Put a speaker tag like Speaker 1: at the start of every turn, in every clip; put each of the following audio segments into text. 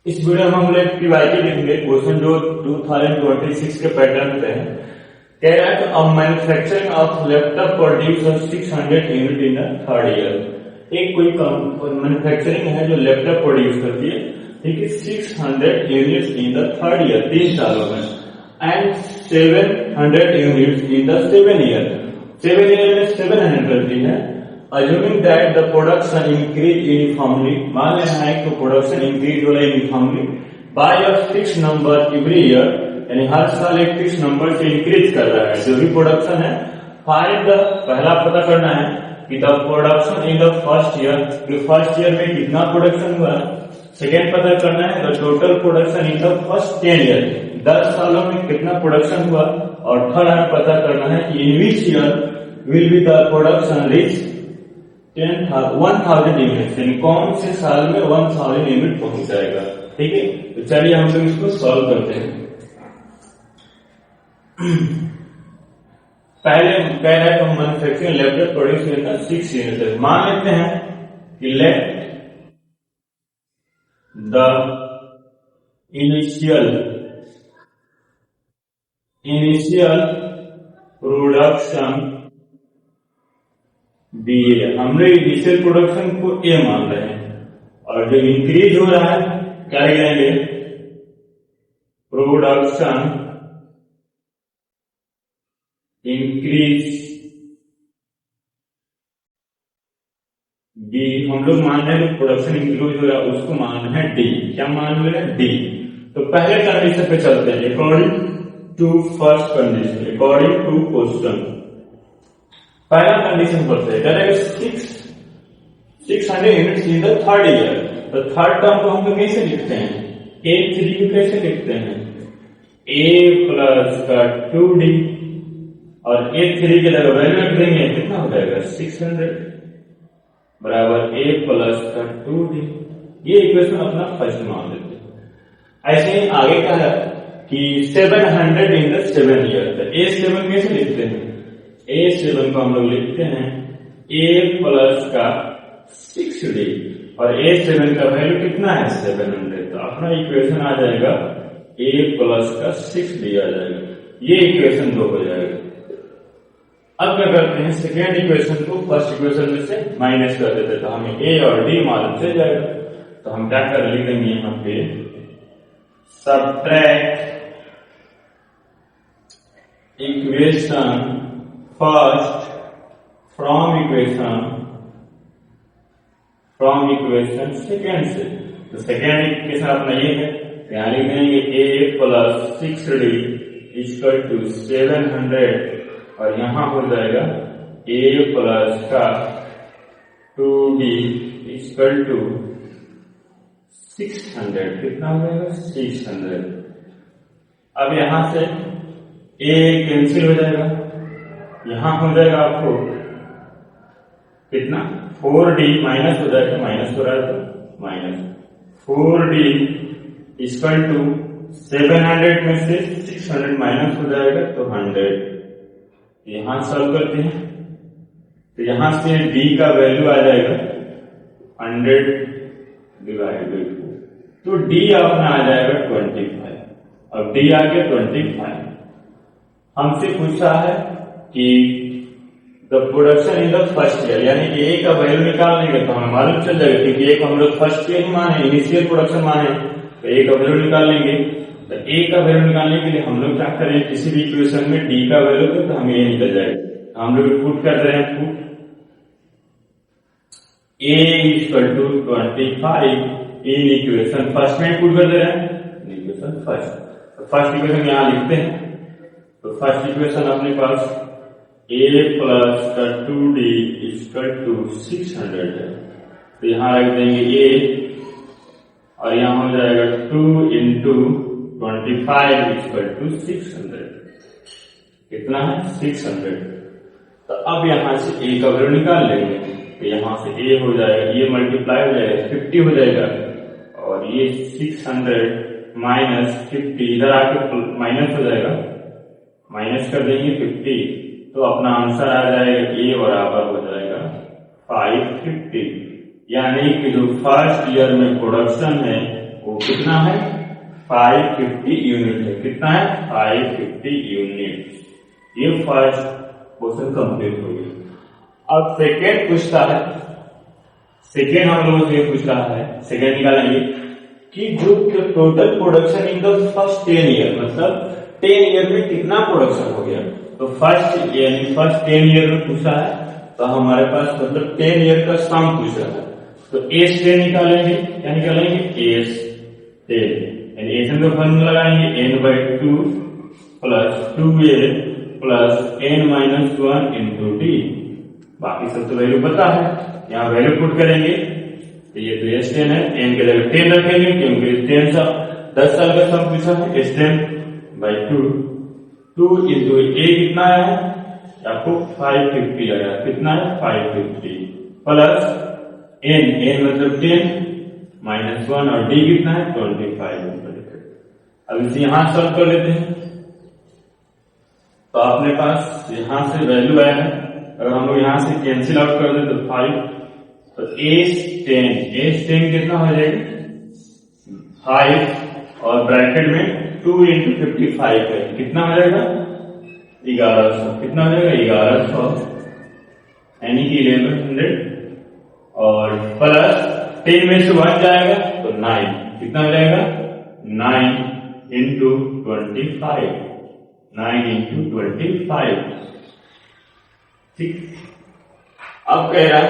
Speaker 1: इस वीडियो में हम लोग पीवाईक्यू लिखेंगे क्वेश्चन जो 2026 के पैटर्न पे है। कह रहा है कि manufacturing of laptop produce 600 unit in third year. एक कोई मैन्युफैक्चरिंग है जो लैपटॉप प्रोड्यूस करती है, ठीक है, 600 units in the third year 3 सालों में, and 700 units in the 7 year. 7 year में 700 करती है। Assuming that the production increase uniformly, मान लेना है कि प्रोडक्शन इंक्रीज हो रहा है uniformly by a fix number every year, यानी हर साल एक फिक्स नंबर से इंक्रीज कर रहा है जो भी प्रोडक्शन है। फाइंड द, पहला पता करना है कि the production in the first year, कि फर्स्ट ईयर में कितना प्रोडक्शन हुआ। सेकेंड पता करना है the total production in the first 10 year, 10 सालों में कितना प्रोडक्शन हुआ। और थर्ड हमें पता करना है कि in which year will be the production reach 1000 unit, यानी कौन से साल में 1000 यूनिट पहुंच जाएगा। ठीक है, तो चलिए हम लोग इसको सॉल्व करते हैं। पहले कह रहा है कि मैन्युफैक्चरिंग लैपटॉप प्रोड्यूस करता 6 यूनिट। मान लेते हैं कि let the initial production be A, हम लोग इनिशियल प्रोडक्शन को ए मान रहे हैं, और जो इंक्रीज हो रहा है क्या लिखेंगे, प्रोडक्शन इंक्रीज डी। हम लोग मान रहे हैं प्रोडक्शन इंक्रीज हो रहा है, उसको मान है डी। क्या मान रहे हैं, डी। तो पहले कंडीशन पे चलते हैं, according to first condition, according to question. पहला कंडीशन पढ़ते हैं, 600 units in the third year. तो थर्ड टर्म को हम लोग कैसे लिखते हैं, A3 को कैसे लिखते हैं, A प्लस का 2D, और A3 के जगह वैल्यू रख देंगे, कितना हो जाएगा 600 बराबर A प्लस का 2D। ये इक्वेशन अपना फर्स्ट मान लेते हैं। ऐसे ही आगे का है कि 700 इन द 7 ईयर। तो A7 कैसे लिखते हैं, A7 को हम लोग लिखते हैं A प्लस का 6D, और A7 का वैल्यू कितना है 700। तो अपना इक्वेशन आ जाएगा A प्लस का 6D आ जाएगा। ये इक्वेशन 2 हो जाएगा। अब क्या करते हैं, सेकेंड इक्वेशन को फर्स्ट इक्वेशन में से माइनस कर देते हैं, तो हमें A और D मालूम चल जाएगा। तो हम क्या कर लिखेंगे यहाँ पे, subtract equation first from equation second से। तो सेकेंड इक्वेशन अपना ये है, यहाँ लिख देंगे A plus 6D equal to 700, और यहां हो जाएगा A प्लस का 2D इक्वल टू 600। कितना हो जाएगा 600। अब यहां से A कैंसिल हो जाएगा, यहां हो जाएगा आपको कितना 4D माइनस हो जाएगा, माइनस हो रहा है तो माइनस 4D इक्वल टू 700 में से 600 माइनस हो जाएगा तो 100। यहां सॉल्व करते हैं, तो यहां से D का वैल्यू आ जाएगा 100 डिवाइड बाई 4, तो D अपना आ जाएगा 25। अब D आ गया 25। हमसे पूछा है कि the production in the first year, यानी कि A का वैल्यू निकालने के तो हमें मालूम चल जाएगा, क्योंकि एक हम लोग फर्स्ट ईयर ही माने, इनिशियल प्रोडक्शन माने, तो A का वैल्यू निकाल लेंगे। तो A का वैल्यू निकालने के लिए हम लोग क्या करें, किसी भी इक्वेशन में D का वैल्यू तो हमें ये निकल जाएगा। हम लोग पुट कर रहे हैं, put A equal to 25 in equation first में पुट कर दे रहे हैं, इक्वेशन फर्स्ट। तो फर्स्ट इक्वेशन यहाँ लिखते हैं। तो फर्स्ट इक्वेशन अपने पास A प्लस का 2D इक्वल टू 600 है, तो यहाँ रख देंगे A, और यहाँ हो जाएगा 2 इंटू 25 इक्वल टू 600। कितना है 600। तो अब यहाँ से A का वैल्यू निकाल लेंगे, तो यहाँ से A हो जाएगा, ये मल्टीप्लाई हो जाएगा 50 हो जाएगा, और ये 600 माइनस 50 इधर आके माइनस हो जाएगा, माइनस कर देंगे 50, तो अपना आंसर आ जाएगा A बराबर हो जाएगा 550। यानी कि जो फर्स्ट ईयर में प्रोडक्शन है वो कितना है 550 यूनिट है। कितना है 550 यूनिट। ये फर्स्ट क्वेश्चन कंप्लीट हो गया। अब सेकेंड पूछता है, सेकेंड हम लोगों से ये पूछ रहा है, सेकेंड निकालेंगे कि जो total production in the first 10 year, मतलब 10 ईयर में कितना प्रोडक्शन हो गया। तो फर्स्ट यानी फर्स्ट 10 ईयर में पूछा है, तो हमारे पास मतलब 10 ईयर का सम पूछ रहा है। तो एस 10 निकालेंगे, क्या निकालेंगे एस 10, यानी एस का फॉर्मूला लगाएंगे n/2 plus 2a plus n-1 into D. बाकी सब तो वैल्यू पता है, यहाँ वैल्यू पुट करेंगे। तो ये तो एस 10 है, n के जगह 10 रखेंगे क्योंकि 10 साल का सम पूछा है। एस 10/2 2 इंटू ए कितना है आपको 550 आया। कितना है 550 प्लस n मतलब 10 -1 और d कितना है 25। अब इसे यहां सॉल्व कर लेते हैं। तो अपने पास यहां से वैल्यू आया है, अगर हम लोग यहां से कैंसिल आउट कर दे तो 5, तो एस 10 कितना हो जाएगा 5 और ब्रैकेट में 2 इंटू 55 है, कितना हो जाएगा 1100। कितना हो जाएगा 1100 यानी कि 1100 और प्लस 10 में से 1 जाएगा तो 9, कितना हो जाएगा 9 इंटू 25, 9 इंटू 25। ठीक, अब कह रहा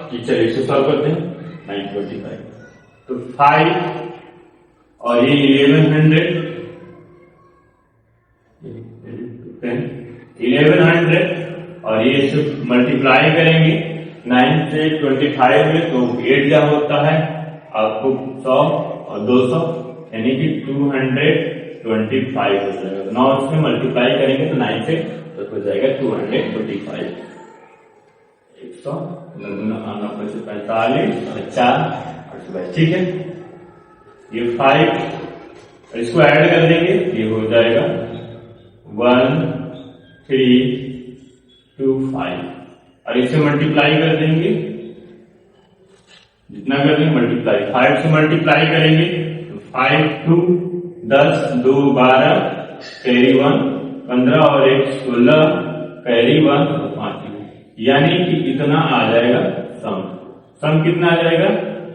Speaker 1: कि चलिए इसे सॉल्व करते हैं। 925 तो 5 और ये 1100 और ये सिर्फ मल्टीप्लाई करेंगे 9 से 25 में, तो 8 जा होता है आपको 100 और 200 यानी कि 225 हो जाएगा। 9 से मल्टीप्लाई करेंगे तो 9 से तो हो जाएगा 225। 145 और 4, ठीक है। ये 5 इसको ऐड कर देंगे, ये हो जाएगा 1325 और इसे मल्टीप्लाई कर देंगे, जितना कर देंगे मल्टीप्लाई 5 से मल्टीप्लाई करेंगे तो 5 2 10 2 12 कैरी 1 15 और 1 16 कैरी 1 और 5, यानी कि इतना आ जाएगा सम कितना आ जाएगा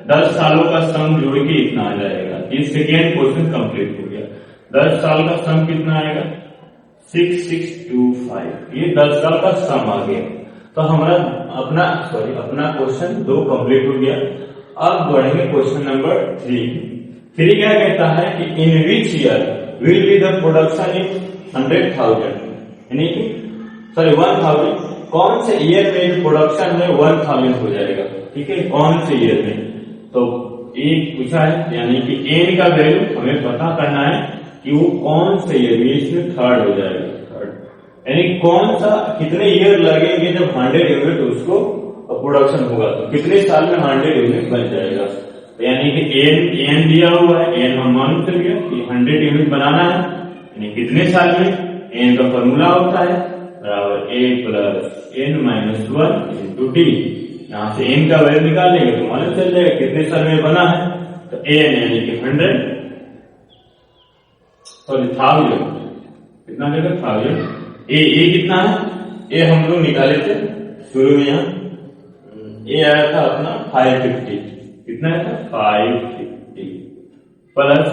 Speaker 1: 10 सालों का सम जोड़ के इतना आ जाएगा। ये सेकेंड क्वेश्चन कंप्लीट हो गया। 10 साल का सम कितना आएगा 6625, ये 10 साल का सम आ गया। तो हमारा अपना क्वेश्चन 2 कंप्लीट हो गया। अब बढ़ेंगे क्वेश्चन नंबर 3 क्या कहता है कि in which year will be the production in 100,000, यानी कि 1000, कौन से ईयर में प्रोडक्शन में 1000 हो जाएगा। ठीक है, कौन से ईयर में। तो एक पूछा है, यानी कि एन का वैल्यू हमें पता करना है कि वो कौन से ईयर में, इसमें थर्ड हो जाएगा। थर्ड यानी कौन सा कितने ईयर लगेंगे जब 100 यूनिट उसको प्रोडक्शन होगा, तो कितने साल में 100 यूनिट बन जाएगा। तो यानी कि एन दिया हुआ है, एन हम मालूम चल गया कि 100 यूनिट बनाना है, यानी कितने साल में। एन का फॉर्मूला होता है बराबर a plus n-1 into D. यहाँ से n का वैल्यू निकाल लेंगे तो मालूम चल जाएगा कितने साल में बना है। तो n यानी कि 100 सॉरी 1000, कितना देगा 1000। ए कितना है, ए हम लोग निकाले थे शुरू में, यहाँ ए आया था अपना 550, कितना आया था 550 प्लस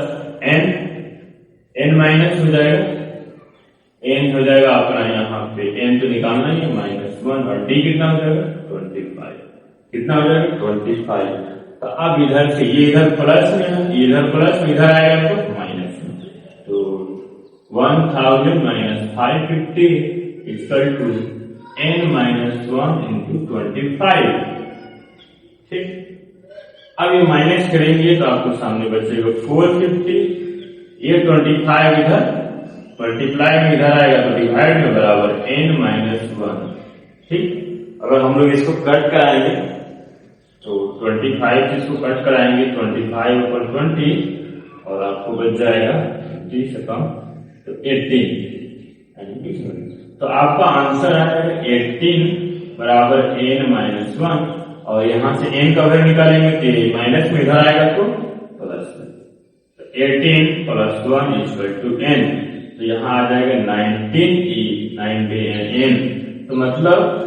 Speaker 1: n माइनस हो जाएगा, n हो जाएगा अपना यहाँ पे n तो निकालना ही है -1 और d कितना हो जाएगा 25, कितना हो जाएगा 25। तो अब इधर से ये इधर प्लस में है, इधर प्लस में, इधर आएगा तो माइनस में। तो 1000 minus 550 equal to n-1 into 25। ठीक, अब ये माइनस करेंगे तो आपको सामने बचेगा 450, ये 25 इधर मल्टीप्लाई में इधर आएगा तो डिवाइड में बराबर n-1। ठीक, अगर हम लोग इसको कट कराएंगे तो 25 इसको कट कराएंगे 25 ऊपर 20 और आपको बच जाएगा 20 से कम तो 18, तो आपका आंसर आएगा 18 बराबर n-1 और यहां से n का वैल्यू निकालेंगे तो माइनस में इधर आएगा तो प्लस में। 18 प्लस 1 इक्वल टू n, तो यहाँ आ जाएगा 19e 19n, तो मतलब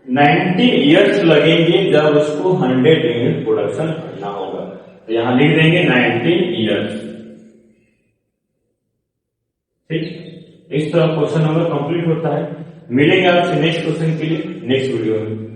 Speaker 1: 90 इयर्स लगेंगे जब उसको 100 यूनिट प्रोडक्शन करना होगा, तो यहाँ लिख देंगे 19 इयर्स। ठीक, इस तरह क्वेश्चन नंबर कंप्लीट होता है। मिलेंगे आपसे नेक्स्ट क्वेश्चन के लिए नेक्स्ट वीडियो में।